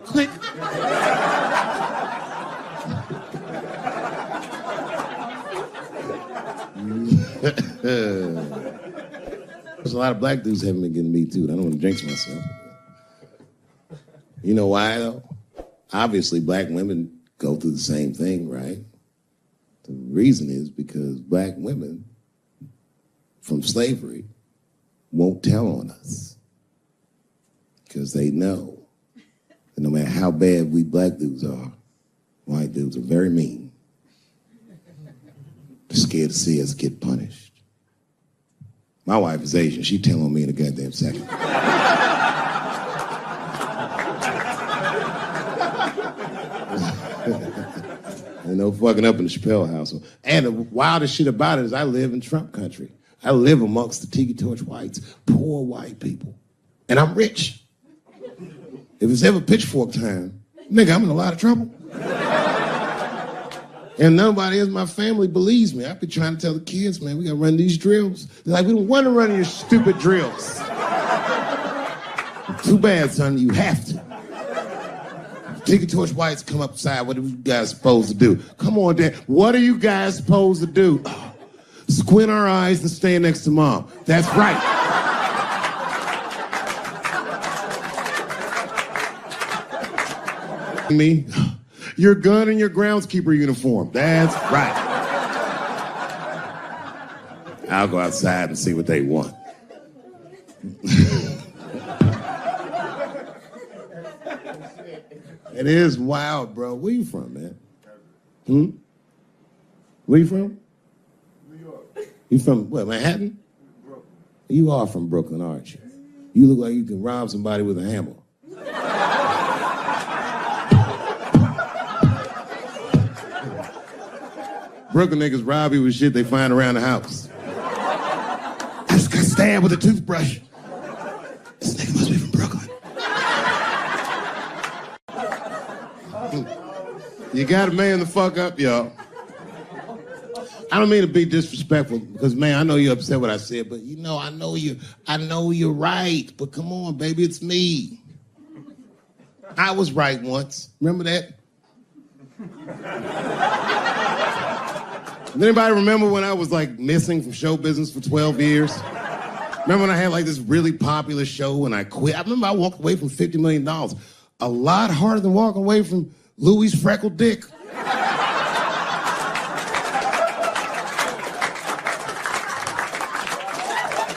Click. There's a lot of black dudes haven't been getting Me Too. I don't want to jinx myself. You know why, though? Obviously, black women go through the same thing, right? The reason is because black women from slavery won't tell on us. Because they know that no matter how bad we black dudes are, white dudes are very mean. They're scared to see us get punished. My wife is Asian. She'd tell on me in a goddamn second. Ain't no fucking up in the Chappelle household. And the wildest shit about it is I live in Trump country. I live amongst the Tiki Torch whites, poor white people. And I'm rich. If it's ever pitchfork time, nigga, I'm in a lot of trouble. And nobody in my family believes me. I've been trying to tell the kids, man, we gotta run these drills. They're like, we don't want to run your stupid drills. Too bad, son, you have to. Tiki Torch Whites come upside. What are you guys supposed to do? Come on, Dad. What are you guys supposed to do? Squint our eyes and stand next to Mom. That's right. Me, your gun and your groundskeeper uniform. That's right. I'll go outside and see what they want. It is wild, bro. Where you from, man? Where you from? New York. You from, what, Manhattan? Brooklyn. You are from Brooklyn, aren't you? You look like you can rob somebody with a hammer. Brooklyn niggas rob you with shit they find around the house. I just got stabbed with a toothbrush. This nigga must be from Brooklyn. You gotta man the fuck up, y'all. I don't mean to be disrespectful, because, man, I know you're upset what I said, but, you know, I know you're right, but come on, baby, it's me. I was right once. Remember that? Does anybody remember when I was, like, missing from show business for 12 years? Remember when I had, like, this really popular show and I quit? I remember I walked away from $50 million. A lot harder than walking away from Louis' freckled dick.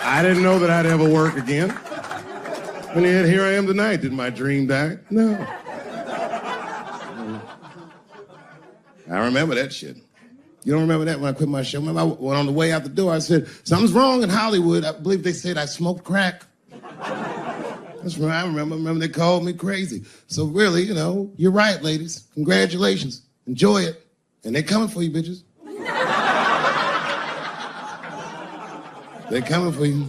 I didn't know that I'd ever work again. And yet here I am tonight. Did my dream die? No. I remember that shit. You don't remember that when I quit my show? Remember, when on the way out the door, I said, something's wrong in Hollywood. I believe they said I smoked crack. That's what I remember. Remember, they called me crazy. So really, you know, you're right, ladies. Congratulations. Enjoy it. And they're coming for you, bitches. They're coming for you.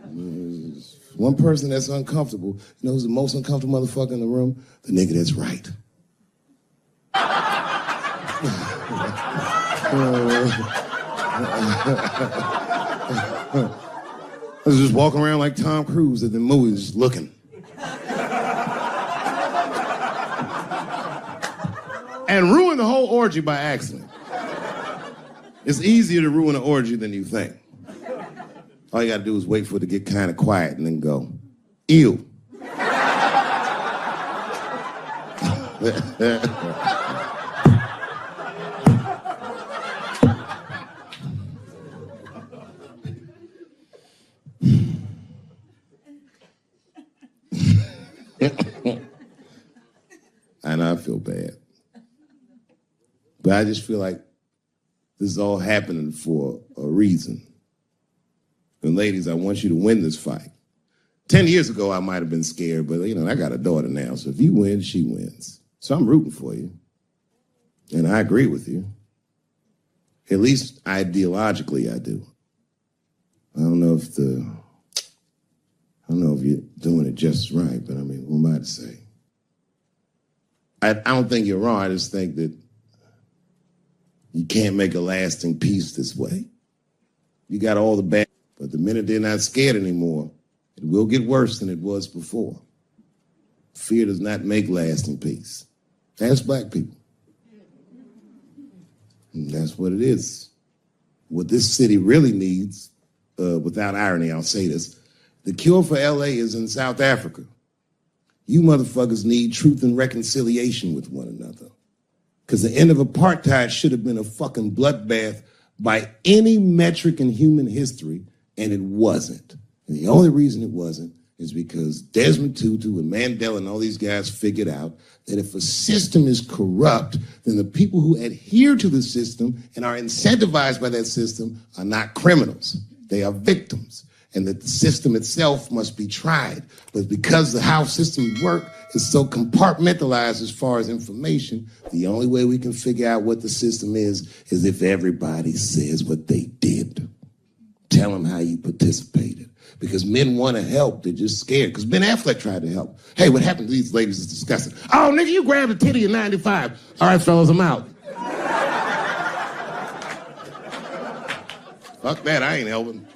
There's one person that's uncomfortable. You know who's the most uncomfortable motherfucker in the room? The nigga that's right. I was just walking around like Tom Cruise at the movies, just looking. And ruin the whole orgy by accident. It's easier to ruin an orgy than you think. All you gotta do is wait for it to get kind of quiet and then go, ew. I know I feel bad. But I just feel like this is all happening for a reason. And ladies, I want you to win this fight. 10 years ago, I might have been scared, but, you know, I got a daughter now, so if you win, she wins. So I'm rooting for you. And I agree with you. At least ideologically, I do. I don't know if you're doing it just right, but I mean, who am I to say? I don't think you're wrong. I just think that you can't make a lasting peace this way. You got all the bad, but the minute they're not scared anymore, it will get worse than it was before. Fear does not make lasting peace. Ask black people. And that's what it is. What this city really needs, without irony, I'll say this, the cure for LA is in South Africa. You motherfuckers need truth and reconciliation with one another. Because the end of apartheid should have been a fucking bloodbath by any metric in human history, and it wasn't. And the only reason it wasn't is because Desmond Tutu and Mandela and all these guys figured out that if a system is corrupt, then the people who adhere to the system and are incentivized by that system are not criminals. They are victims. And that the system itself must be tried. But because the how systems work is so compartmentalized as far as information, the only way we can figure out what the system is if everybody says what they did. Tell them how you participated. Because men want to help, they're just scared. Because Ben Affleck tried to help. Hey, what happened to these ladies is disgusting. Oh, nigga, you grabbed a titty in 95. All right, fellas, I'm out. Fuck that, I ain't helping.